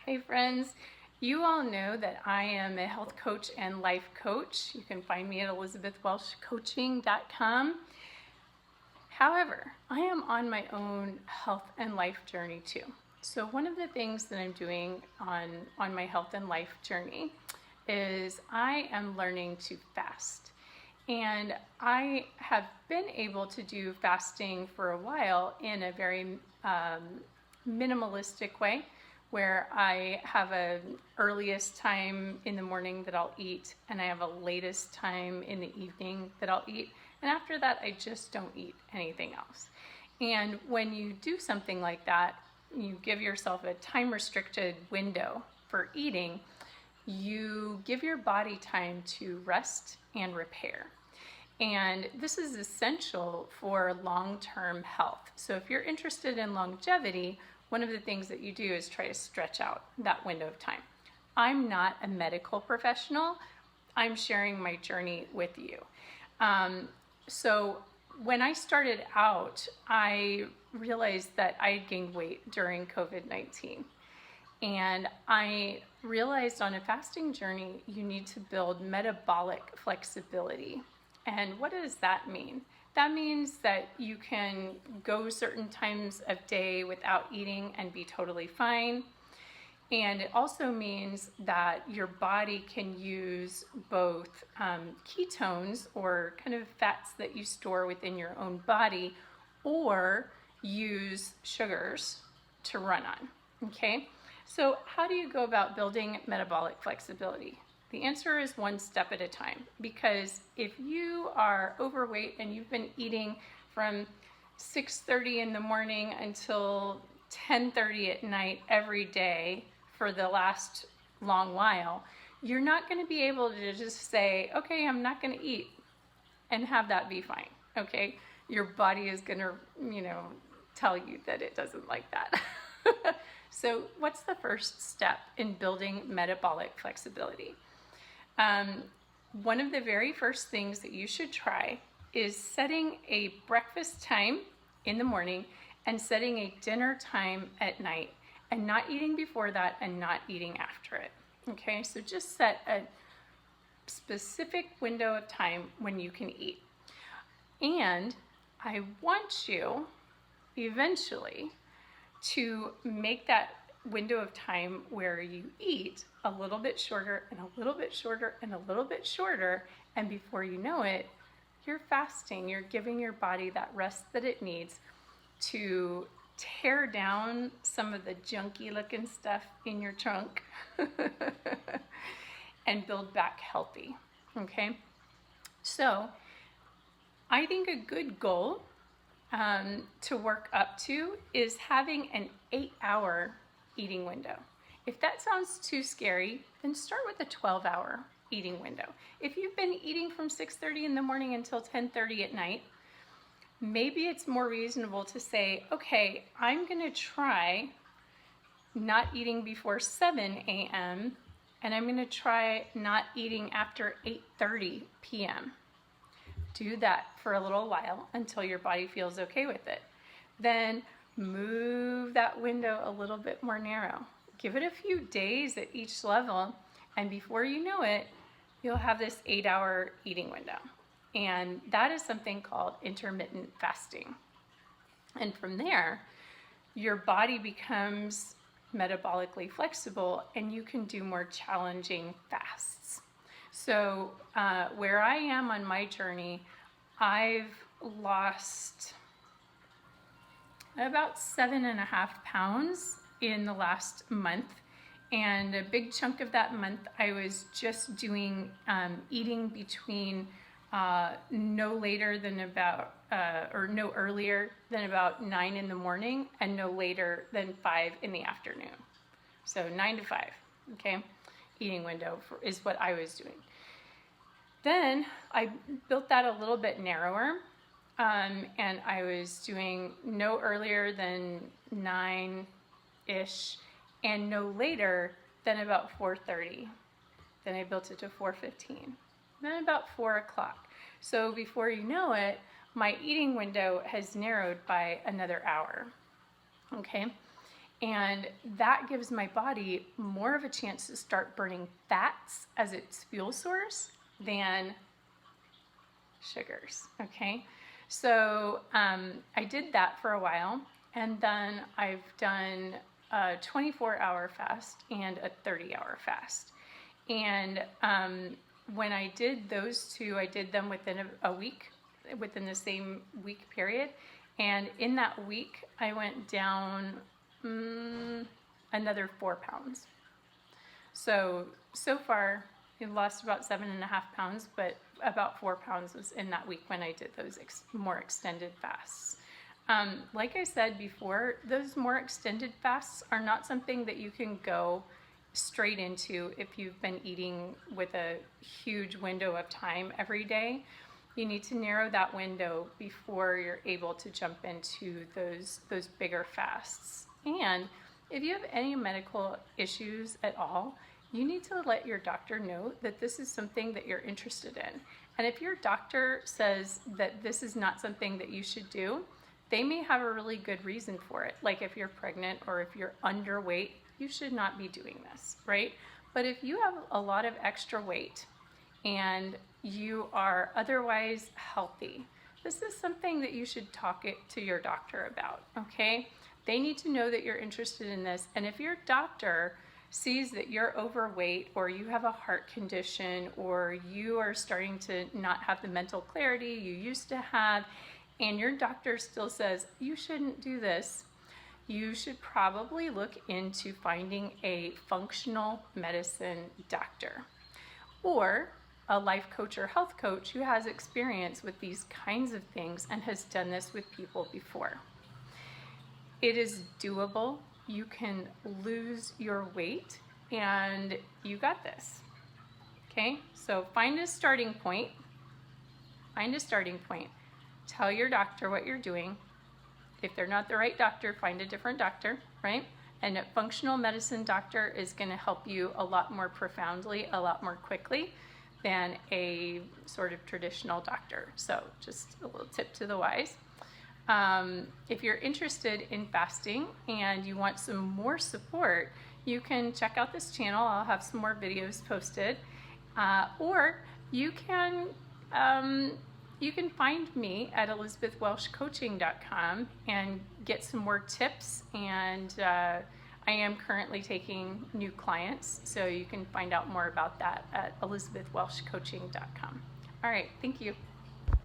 Hey friends, you all know that I am a health coach and life coach. You can find me at ElisabethWelshCoaching2HowToStartFasting. However, I am on my own health and life journey too. So one of the things that I'm doing on my health and life journey is I am learning to fast. And I have been able to do fasting for a while in a very minimalistic way, where I have an earliest time in the morning that I'll eat, and I have a latest time in the evening that I'll eat, and after that I just don't eat anything else. And when you do something like that, you give yourself a time restricted window for eating, you give your body time to rest and repair. And this is essential for long-term health. So if you're interested in longevity, one of the things that you do is try to stretch out that window of time. I'm not a medical professional. I'm sharing my journey with you. So when I started out, I realized that I had gained weight during COVID-19. And I realized on a fasting journey, you need to build metabolic flexibility. And what does that mean? That means that you can go certain times of day without eating and be totally fine. And it also means that your body can use both ketones, or kind of fats that you store within your own body, or use sugars to run on, okay? So how do you go about building metabolic flexibility? The answer is one step at a time, because if you are overweight and you've been eating from 6:30 in the morning until 10:30 at night every day for the last long while, you're not going to be able to just say, okay, I'm not going to eat, and have that be fine, okay? Your body is going to, tell you that it doesn't like that. So what's the first step in building metabolic flexibility? One of the very first things that you should try is setting a breakfast time in the morning and setting a dinner time at night, and not eating before that and not eating after it. Okay, so just set a specific window of time when you can eat. And I want you eventually to make that window of time where you eat a little bit shorter and a little bit shorter and a little bit shorter, and before you know it, you're fasting. You're giving your body that rest that it needs to tear down some of the junky looking stuff in your trunk and build back healthy, okay? So I think a good goal to work up to is having an 8-hour eating window. If that sounds too scary, then start with a 12-hour eating window. If you've been eating from 6:30 in the morning until 10:30 at night, maybe it's more reasonable to say, okay, I'm gonna try not eating before 7 a.m. and I'm gonna try not eating after 8:30 p.m. Do that for a little while until your body feels okay with it. Then move that window a little bit more narrow. Give it a few days at each level, and before you know it, you'll have this 8-hour eating window. And that is something called intermittent fasting. And from there, your body becomes metabolically flexible and you can do more challenging fasts. So where I am on my journey, I've lost about 7.5 pounds in the last month, and a big chunk of that month I was just doing eating between no later than about or no earlier than about 9 in the morning and no later than 5 in the afternoon. So 9 to 5, okay, eating window is what I was doing. Then I built that a little bit narrower, and I was doing no earlier than 9-ish and no later than about 4:30. Then I built it to 4:15, then about 4 o'clock. So before you know it, my eating window has narrowed by another hour, okay? And that gives my body more of a chance to start burning fats as its fuel source than sugars, okay? So I did that for a while, and then I've done a 24-hour fast and a 30-hour fast. And when I did those two, I did them within a week, within the same week period. And in that week, I went down another 4 pounds. So far, I lost about 7.5 pounds, but about 4 pounds was in that week when I did those more extended fasts. Like I said before, those more extended fasts are not something that you can go straight into if you've been eating with a huge window of time every day. You need to narrow that window before you're able to jump into those bigger fasts. And if you have any medical issues at all, you need to let your doctor know that this is something that you're interested in. And if your doctor says that this is not something that you should do, they may have a really good reason for it. Like if you're pregnant or if you're underweight, you should not be doing this, right? But if you have a lot of extra weight and you are otherwise healthy, this is something that you should talk to your doctor about, okay? They need to know that you're interested in this. And if your doctor sees that you're overweight or you have a heart condition or you are starting to not have the mental clarity you used to have, and your doctor still says you shouldn't do this, you should probably look into finding a functional medicine doctor or a life coach or health coach who has experience with these kinds of things and has done this with people before. It is doable. You can lose your weight and you got this. Okay, so find a starting point. Find a starting point. Tell your doctor what you're doing. If they're not the right doctor, find a different doctor, right? And a functional medicine doctor is going to help you a lot more profoundly, a lot more quickly than a sort of traditional doctor. So just a little tip to the wise. If you're interested in fasting and you want some more support, you can check out this channel. I'll have some more videos posted. Or you can find me at ElisabethWelshCoaching2HowToStartFasting and get some more tips. And I am currently taking new clients, so you can find out more about that at ElisabethWelshCoaching.com. All right, thank you.